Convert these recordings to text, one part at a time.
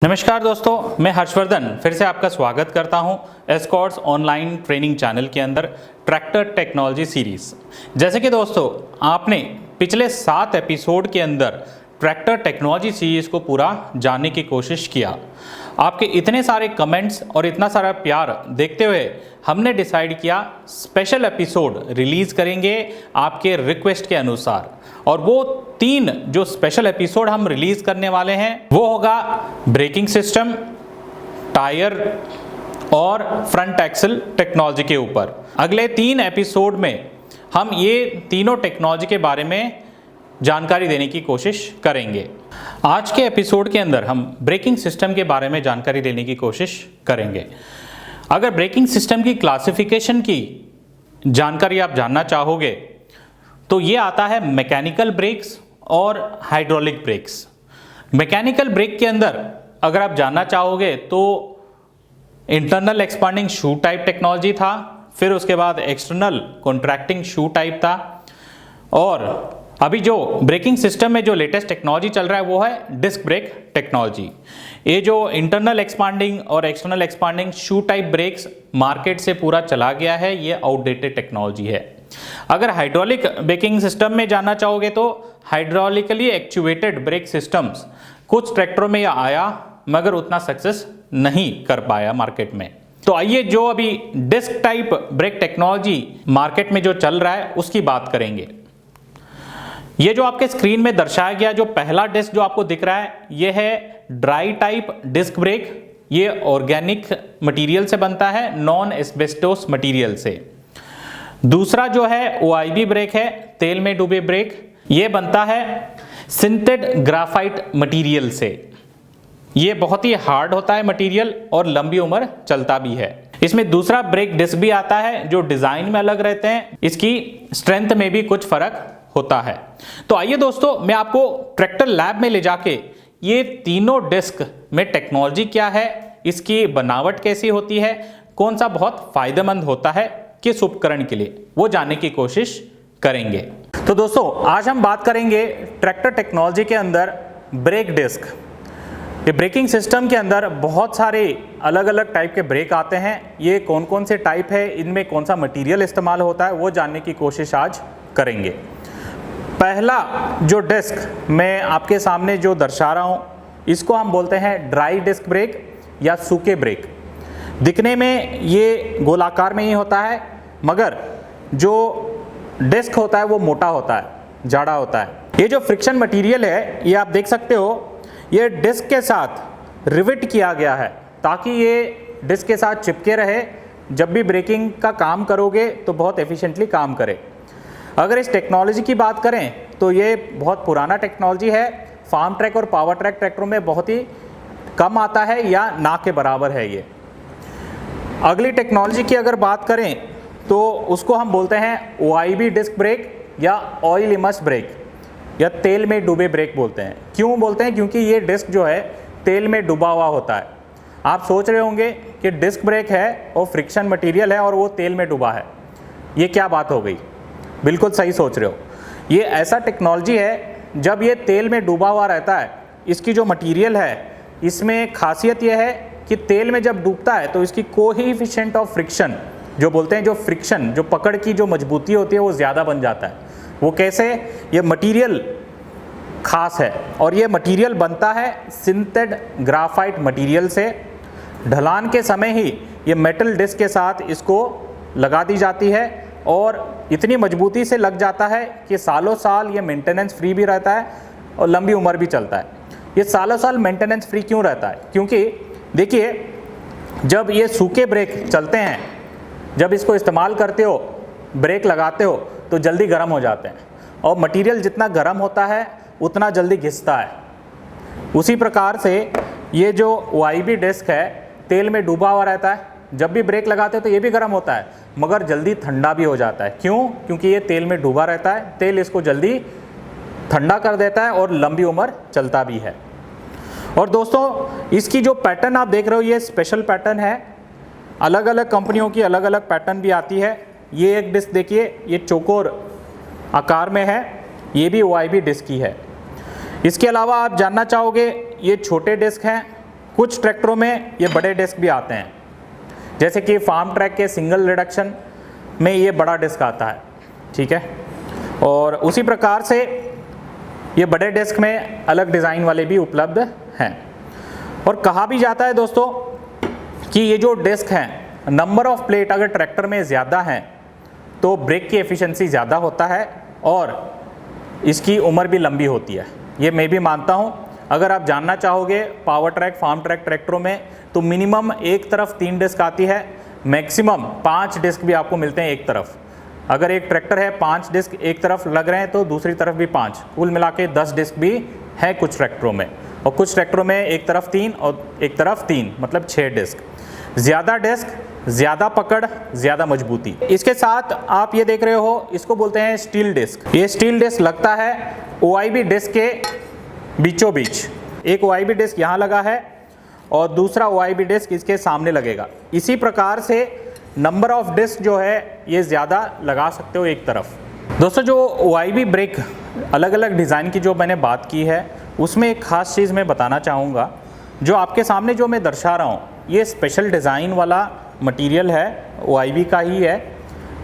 नमस्कार दोस्तों, मैं हर्षवर्धन फिर से आपका स्वागत करता हूं एस्कॉर्ट्स ऑनलाइन ट्रेनिंग चैनल के अंदर ट्रैक्टर टेक्नोलॉजी सीरीज़। जैसे कि दोस्तों आपने पिछले 7 एपिसोड के अंदर ट्रैक्टर टेक्नोलॉजी सीरीज़ को पूरा जानने की कोशिश किया। आपके इतने सारे कमेंट्स और इतना सारा प्यार देखते हुए हमने डिसाइड किया स्पेशल एपिसोड रिलीज़ करेंगे आपके रिक्वेस्ट के अनुसार। और वो 3 जो स्पेशल एपिसोड हम रिलीज़ करने वाले हैं वो होगा ब्रेकिंग सिस्टम, टायर और फ्रंट एक्सल टेक्नोलॉजी के ऊपर। अगले 3 एपिसोड में हम ये तीनों टेक्नोलॉजी के बारे में जानकारी देने की कोशिश करेंगे। आज के एपिसोड के अंदर हम ब्रेकिंग सिस्टम के बारे में जानकारी देने की कोशिश करेंगे। अगर ब्रेकिंग सिस्टम की क्लासिफिकेशन की जानकारी आप जानना चाहोगे तो ये आता है मैकेनिकल ब्रेक्स और हाइड्रोलिक ब्रेक्स। मैकेनिकल ब्रेक के अंदर अगर आप जानना चाहोगे तो internal expanding shoe type technology था, फिर उसके बाद एक्सटर्नल कॉन्ट्रैक्टिंग शू टाइप था, और अभी जो ब्रेकिंग सिस्टम में जो लेटेस्ट टेक्नोलॉजी चल रहा है वो है डिस्क ब्रेक टेक्नोलॉजी। ये जो इंटरनल एक्सपांडिंग और external expanding shoe type brakes market से पूरा चला गया है, ये आउटडेटेड टेक्नोलॉजी है। अगर हाइड्रोलिक ब्रेकिंग सिस्टम में जानना चाहोगे तो हाइड्रोलिकली एक्चुएटेड ब्रेक सिस्टम्स कुछ ट्रैक्टरों में आया मगर उतना सक्सेस नहीं कर पाया मार्केट में। तो आइए जो अभी disc type brake technology market में जो चल रहा है उसकी बात करेंगे। ये जो आपके स्क्रीन में दर्शाया गया जो पहला डिस्क जो आपको दिख रहा है ये है ड्राई टाइप डिस्क ब्रेक। ये ऑर्गेनिक मटेरियल से बनता है, नॉन एस्बेस्टोस मटेरियल से। दूसरा जो है OIB ब्रेक है, तेल में डूबे ब्रेक। ये बनता है सिंथेड ग्राफाइट मटेरियल से। ये बहुत ही हार्ड होता है मटेरियल और लंबी उम्र चलता भी है। इसमें दूसरा ब्रेक डिस्क भी आता है जो डिजाइन में अलग रहते हैं, इसकी स्ट्रेंथ में भी कुछ फर्क होता है। तो आइए दोस्तों मैं आपको ट्रैक्टर लैब में ले जाके ये तीनों डिस्क में टेक्नोलॉजी क्या है, इसकी बनावट कैसी होती है, कौन सा बहुत फायदेमंद होता है किस उपकरण के लिए, वो जानने की कोशिश करेंगे। तो दोस्तों आज हम बात करेंगे ट्रैक्टर टेक्नोलॉजी के अंदर ब्रेक डिस्क। ये ब्रेकिंग सिस्टम के अंदर बहुत सारे अलग अलग टाइप के ब्रेक आते हैं। ये कौन कौन से टाइप है, इनमें कौन सा मटेरियल इस्तेमाल होता है, वो जानने की कोशिश आज करेंगे। पहला जो डिस्क मैं आपके सामने जो दर्शा रहा हूँ इसको हम बोलते हैं ड्राई डिस्क ब्रेक या सूखे ब्रेक। दिखने में ये गोलाकार में ही होता है मगर जो डिस्क होता है वो मोटा होता है, जाड़ा होता है। ये जो फ्रिक्शन मटेरियल है ये आप देख सकते हो, ये डिस्क के साथ रिविट किया गया है ताकि ये डिस्क के साथ चिपके रहे, जब भी ब्रेकिंग का काम करोगे तो बहुत एफिशिएंटली काम करे। अगर इस टेक्नोलॉजी की बात करें तो ये बहुत पुराना टेक्नोलॉजी है। फार्म ट्रैक और पावर ट्रैक ट्रैक्टरों में बहुत ही कम आता है या ना के बराबर है ये। अगली टेक्नोलॉजी की अगर बात करें तो उसको हम बोलते हैं OIB डिस्क ब्रेक या ऑयल इमर्स ब्रेक या तेल में डूबे ब्रेक बोलते हैं। क्यों बोलते हैं? क्योंकि ये डिस्क जो है तेल में डूबा हुआ होता है। आप सोच रहे होंगे कि डिस्क ब्रेक है और फ्रिक्शन मटेरियल है और वो तेल में डूबा है, ये क्या बात हो गई? बिल्कुल सही सोच रहे हो। ये ऐसा टेक्नोलॉजी है जब ये तेल में डूबा हुआ रहता है, इसकी जो मटेरियल है इसमें खासियत यह है कि तेल में जब डूबता है तो इसकी कोएफिशिएंट ऑफ फ्रिक्शन जो बोलते हैं, जो फ्रिक्शन जो पकड़ की जो मजबूती होती है वो ज़्यादा बन जाता है। वो कैसे? ये मटेरियल खास है और ये मटेरियल बनता है सिंथेड ग्राफाइट मटेरियल से। ढलान के समय ही ये मेटल डिस्क के साथ इसको लगा दी जाती है और इतनी मजबूती से लग जाता है कि सालों साल ये मेंटेनेंस फ्री भी रहता है और लंबी उम्र भी चलता है। ये सालों साल मेंटेनेंस फ्री क्यों रहता है? क्योंकि देखिए जब ये सूखे ब्रेक चलते हैं, जब इसको इस्तेमाल करते हो, ब्रेक लगाते हो तो जल्दी गर्म हो जाते हैं और मटेरियल जितना गर्म होता है उतना जल्दी घिसता है। उसी प्रकार से ये जो OIB डिस्क है तेल में डूबा हुआ रहता है, जब भी ब्रेक लगाते हो तो ये भी गर्म होता है मगर जल्दी ठंडा भी हो जाता है। क्यों? क्योंकि ये तेल में डूबा रहता है, तेल इसको जल्दी ठंडा कर देता है और लंबी उम्र चलता भी है। और दोस्तों इसकी जो पैटर्न आप देख रहे हो ये स्पेशल पैटर्न है। अलग अलग कंपनियों की अलग अलग पैटर्न भी आती है। ये एक डिस्क देखिए, ये चौकोर आकार में है, ये भी OIB डिस्क की है। इसके अलावा आप जानना चाहोगे ये छोटे डिस्क हैं, कुछ ट्रैक्टरों में ये बड़े डिस्क भी आते हैं, जैसे कि फार्म ट्रैक के सिंगल रिडक्शन में ये बड़ा डिस्क आता है, ठीक है। और उसी प्रकार से ये बड़े डिस्क में अलग डिज़ाइन वाले भी उपलब्ध हैं। और कहा भी जाता है दोस्तों कि ये जो डिस्क हैं, नंबर ऑफ प्लेट अगर ट्रैक्टर में ज़्यादा हैं तो ब्रेक की एफिशिएंसी ज़्यादा होता है और इसकी उम्र भी लंबी होती है। ये मैं भी मानता हूँ। अगर आप जानना चाहोगे पावर ट्रैक, फार्म ट्रैक ट्रैक्टरों में तो मिनिमम एक तरफ 3 डिस्क आती है, मैक्सिमम 5 डिस्क भी आपको मिलते हैं एक तरफ। अगर एक ट्रैक्टर है 5 डिस्क एक तरफ लग रहे हैं तो दूसरी तरफ भी 5, कुल मिला के 10 डिस्क भी है कुछ ट्रैक्टरों में। और कुछ ट्रैक्टरों में एक तरफ 3 और एक तरफ 3, मतलब 6 डिस्क। ज़्यादा डिस्क, ज़्यादा पकड़, ज़्यादा मजबूती। इसके साथ आप ये देख रहे हो, इसको बोलते हैं स्टील डिस्क। ये स्टील डिस्क लगता है OIB डिस्क के बीचों बीच। एक OIB डिस्क यहाँ लगा है और दूसरा OIB डिस्क इसके सामने लगेगा। इसी प्रकार से नंबर ऑफ डिस्क जो है ये ज़्यादा लगा सकते हो एक तरफ। दोस्तों जो OIB ब्रेक अलग अलग डिज़ाइन की जो मैंने बात की है, उसमें एक ख़ास चीज़ मैं बताना चाहूँगा। जो आपके सामने जो मैं दर्शा रहा हूँ ये स्पेशल डिज़ाइन वाला मटेरियल है, OIB का ही है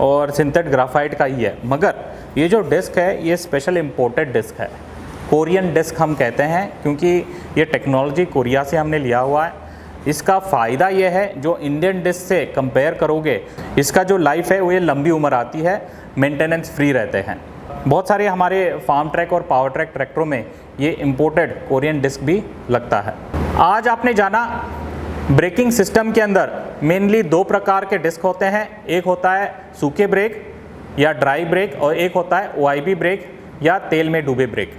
और सिंथेटिक ग्राफाइट का ही है। मगर ये जो डिस्क है ये स्पेशल इम्पोर्टेड डिस्क है, कोरियन डिस्क हम कहते हैं, क्योंकि ये टेक्नोलॉजी कोरिया से हमने लिया हुआ है। इसका फ़ायदा ये है, जो इंडियन डिस्क से कंपेयर करोगे इसका जो लाइफ है वो ये लंबी उम्र आती है, मेंटेनेंस फ्री रहते हैं। बहुत सारे हमारे फार्म ट्रैक और पावर ट्रैक ट्रैक्टरों में ये इम्पोर्टेड कोरियन डिस्क भी लगता है। आज आपने जाना ब्रेकिंग सिस्टम के अंदर मेनली 2 प्रकार के डिस्क होते हैं। एक होता है सूखे ब्रेक या ड्राई ब्रेक और एक होता है OIB ब्रेक या तेल में डूबे ब्रेक।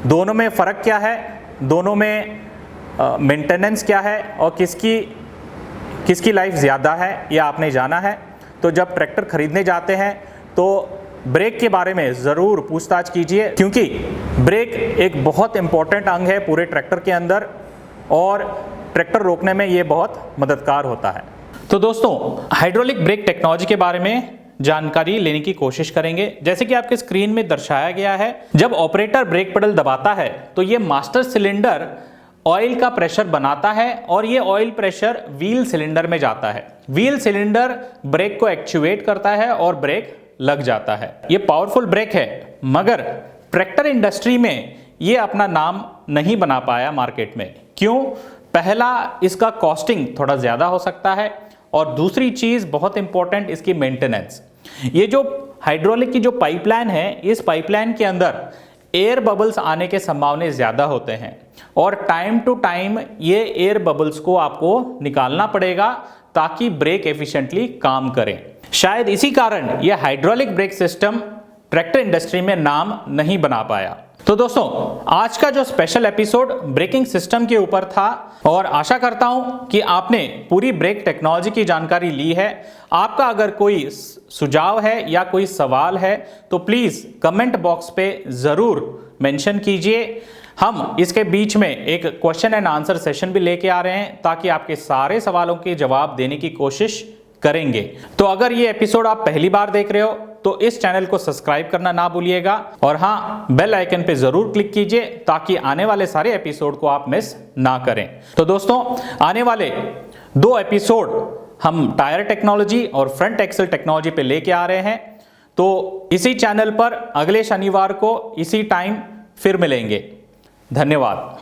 दोनों में फ़र्क क्या है, दोनों में मेंटेनेंस क्या है और किसकी लाइफ ज़्यादा है, ये आपने जाना है। तो जब ट्रैक्टर खरीदने जाते हैं तो ब्रेक के बारे में ज़रूर पूछताछ कीजिए, क्योंकि ब्रेक एक बहुत इम्पॉर्टेंट अंग है पूरे ट्रैक्टर के अंदर और ट्रैक्टर रोकने में ये बहुत मददगार होता है। तो दोस्तों हाइड्रोलिक ब्रेक टेक्नोलॉजी के बारे में जानकारी लेने की कोशिश करेंगे। जैसे कि आपके स्क्रीन में दर्शाया गया है, जब ऑपरेटर ब्रेक पेडल दबाता है तो ये मास्टर सिलेंडर ऑयल का प्रेशर बनाता है और ये ऑयल प्रेशर व्हील सिलेंडर में जाता है। व्हील सिलेंडर ब्रेक को एक्चुएट करता है और ब्रेक लग जाता है। ये पावरफुल ब्रेक है, मगर ट्रैक्टर इंडस्ट्री में ये अपना नाम नहीं बना पाया मार्केट में। क्यों? पहला, इसका कॉस्टिंग थोड़ा ज़्यादा हो सकता है और दूसरी चीज़ बहुत इंपॉर्टेंट, इसकी मेंटेनेंस। ये जो हाइड्रोलिक की जो पाइपलाइन है, इस पाइपलाइन के अंदर एयर बबल्स आने के संभावना ज़्यादा होते हैं और टाइम टू टाइम ये एयर बबल्स को आपको निकालना पड़ेगा ताकि ब्रेक एफिशिएंटली काम करें। शायद इसी कारण ये hydraulic brake system tractor industry में नाम नहीं बना पाया। तो दोस्तों आज का जो स्पेशल एपिसोड ब्रेकिंग सिस्टम के ऊपर था और आशा करता हूं कि आपने पूरी ब्रेक टेक्नोलॉजी की जानकारी ली है। आपका अगर कोई सुझाव है या कोई सवाल है तो प्लीज़ कमेंट बॉक्स पे ज़रूर मेंशन कीजिए। हम इसके बीच में एक क्वेश्चन एंड आंसर सेशन भी लेके आ रहे हैं ताकि आपके सारे सवालों के जवाब देने की कोशिश करेंगे। तो अगर ये एपिसोड आप पहली बार देख रहे हो तो इस चैनल को सब्सक्राइब करना ना भूलिएगा और हाँ, बेल आइकन पे जरूर क्लिक कीजिए ताकि आने वाले सारे एपिसोड को आप मिस ना करें। तो दोस्तों आने वाले 2 एपिसोड हम टायर टेक्नोलॉजी और फ्रंट एक्सल टेक्नोलॉजी पे लेके आ रहे हैं। तो इसी चैनल पर अगले शनिवार को इसी टाइम फिर मिलेंगे। धन्यवाद।